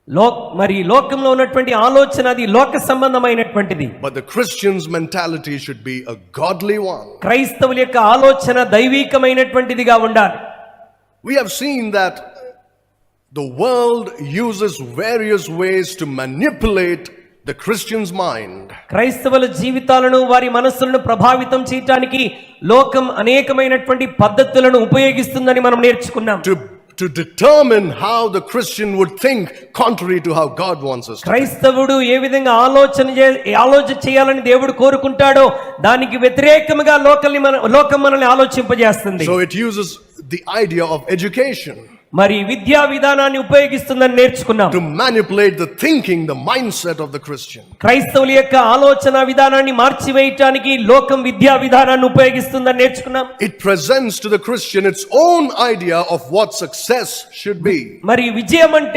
మరి లోకంలో ఉన్నటువంటి ఆలోచన అది లోక సంబంధమైనటువంటిది. But the Christian's mentality should be a godly one. క్రైస్తవుల యొక్క ఆలోచన దైవికమైనటువంటిదిగా ఉండాలి. We have seen that the world uses various ways to manipulate the Christian's mind. క్రైస్తవుల జీవితాలను వారి మనస్సులను ప్రభావితం చేయడానికి లోకం అనేకమైనటువంటి పద్ధతులను ఉపయోగిస్తుందని మనం నేర్చుకున్నాం. To determine how the Christian would think contrary to how God wants us to. క్రైస్తవుడు ఏ విధంగా ఆలోచన చేయాలని దేవుడు కోరుకుంటాడో దానికి వ్యతిరేకముగా లోకం మనల్ని ఆలోచింపజేస్తుంది. So it uses the idea of education. మరి విద్యా విధానాన్ని ఉపయోగిస్తుందని నేర్చుకున్నాం. To manipulate the thinking, the mindset of the Christian. క్రైస్తవుల యొక్క ఆలోచన విధానాన్ని మార్చివేయడానికి లోకం విద్యా విధానాన్ని ఉపయోగిస్తుందని నేర్చుకున్నాం. It presents to the Christian its own idea of what success should be. మరి విజయం అంటే